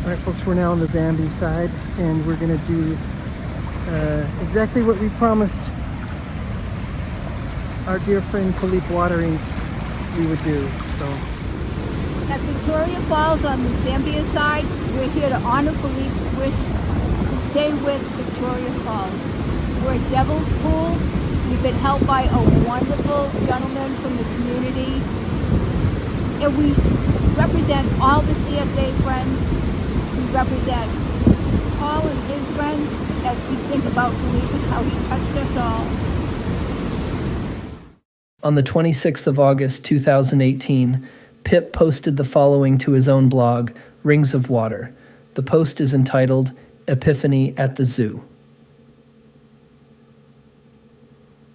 Alright folks, we're now on the Zambia side and we're going to do exactly what we promised our dear friend Philippe Waterinckx we would do. So at Victoria Falls on the Zambia side, we're here to honor Philippe's wish to stay with Victoria Falls. We're at Devil's Pool. We've been helped by a wonderful gentleman from the community. And we represent all the CSA friends. We represent Paul and his friends as we think about Philippe and how he touched us all. On the 26th of August, 2018, Pip posted the following to his own blog, Rings of Water. The post is entitled, Epiphany at the Zoo.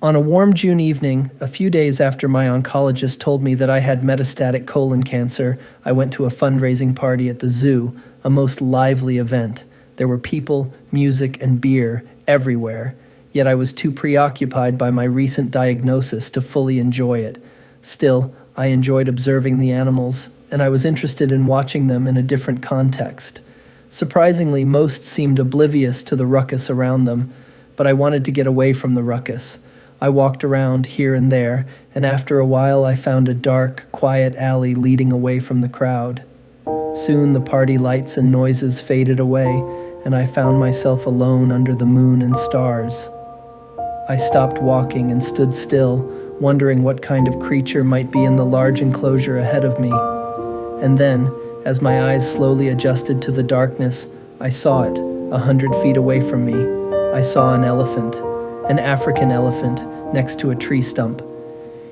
On a warm June evening, a few days after my oncologist told me that I had metastatic colon cancer, I went to a fundraising party at the zoo, a most lively event. There were people, music, and beer everywhere, yet I was too preoccupied by my recent diagnosis to fully enjoy it. Still, I enjoyed observing the animals, and I was interested in watching them in a different context. Surprisingly, most seemed oblivious to the ruckus around them, but I wanted to get away from the ruckus. I walked around here and there, and after a while I found a dark, quiet alley leading away from the crowd. Soon the party lights and noises faded away, and I found myself alone under the moon and stars. I stopped walking and stood still, wondering what kind of creature might be in the large enclosure ahead of me. And then, as my eyes slowly adjusted to the darkness, I saw it, 100 feet away from me. I saw an elephant. An African elephant next to a tree stump.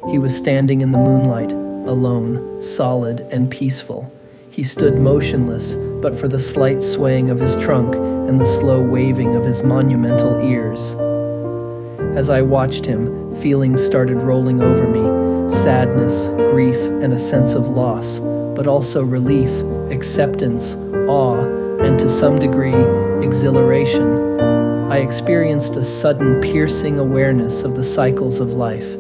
He was standing in the moonlight, alone, solid, and peaceful. He stood motionless, but for the slight swaying of his trunk and the slow waving of his monumental ears. As I watched him, feelings started rolling over me, sadness, grief, and a sense of loss, but also relief, acceptance, awe, and to some degree, exhilaration. I experienced a sudden piercing awareness of the cycles of life.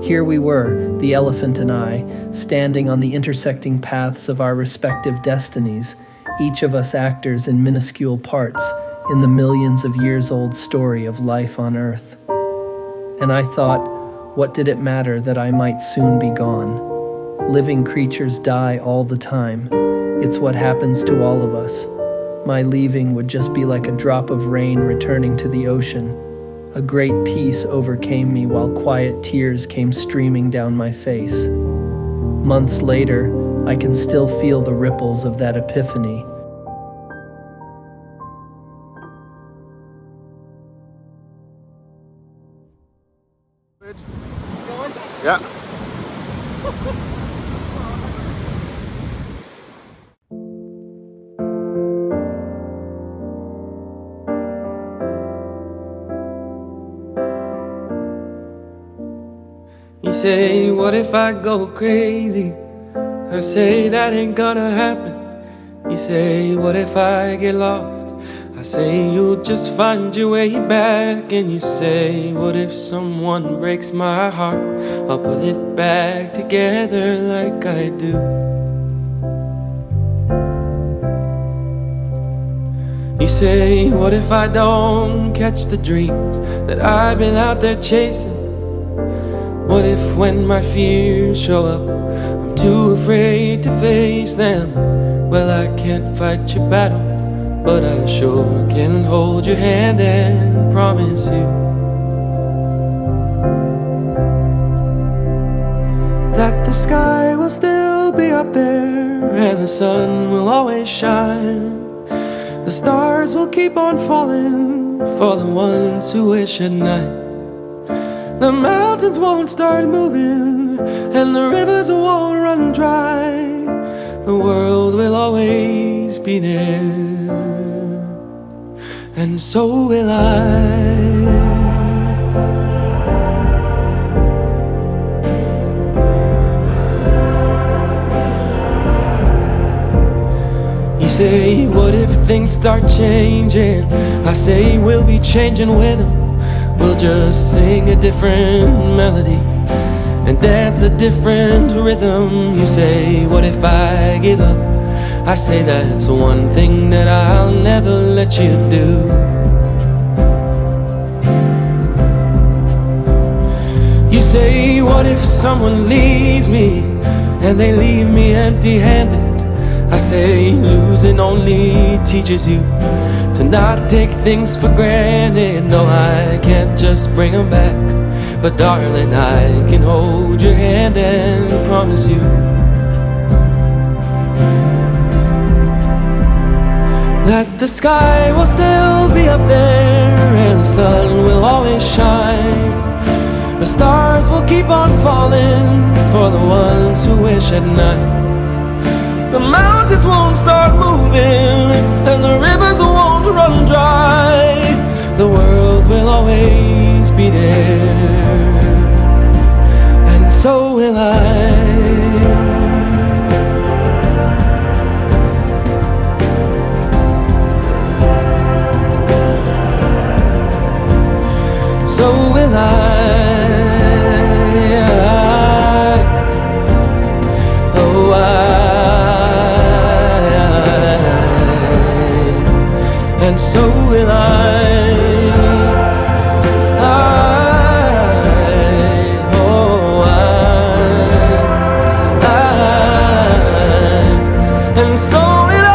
Here we were, the elephant and I, standing on the intersecting paths of our respective destinies, each of us actors in minuscule parts in the millions of years-old story of life on Earth. And I thought, what did it matter that I might soon be gone? Living creatures die all the time. It's what happens to all of us. My leaving would just be like a drop of rain returning to the ocean. A great peace overcame me while quiet tears came streaming down my face. Months later, I can still feel the ripples of that epiphany. Yeah. You say, what if I go crazy? I say, that ain't gonna happen. You say, what if I get lost? I say, you'll just find your way back. And you say, what if someone breaks my heart? I'll put it back together like I do. You say, what if I don't catch the dreams that I've been out there chasing? What if when my fears show up, I'm too afraid to face them? Well, I can't fight your battles, but I sure can hold your hand and promise you that the sky will still be up there and the sun will always shine. The stars will keep on falling for the ones who wish at night. The mountains won't start moving and the rivers won't run dry. The world will always be there, and so will I. You say, what if things start changing? I say, we'll be changing with them. We'll just sing a different melody and dance a different rhythm. You say, what if I give up? I say that's one thing that I'll never let you do. You say, what if someone leaves me and they leave me empty-handed? I say, losing only teaches you to not take things for granted. No, I can't just bring them back, but darling, I can hold your hand and promise you that the sky will still be up there and the sun will always shine. The stars will keep on falling for the ones who wish at night. The mountains won't start moving and the rivers won't run dry. The world will always be there, and so will I. So will I. Oh, and so will I. And so will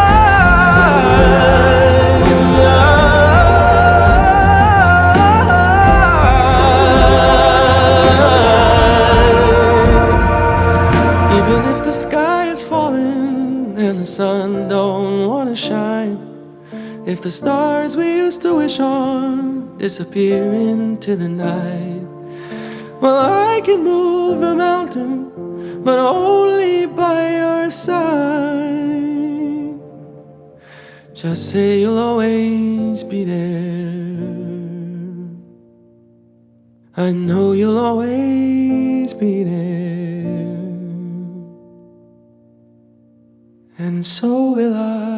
even if the sky is falling and the sun don't wanna shine, if the stars we used to wish on disappear into the night, well, I can move the mountain, but only by your side. Just say you'll always be there. I know you'll always be there, and so will I.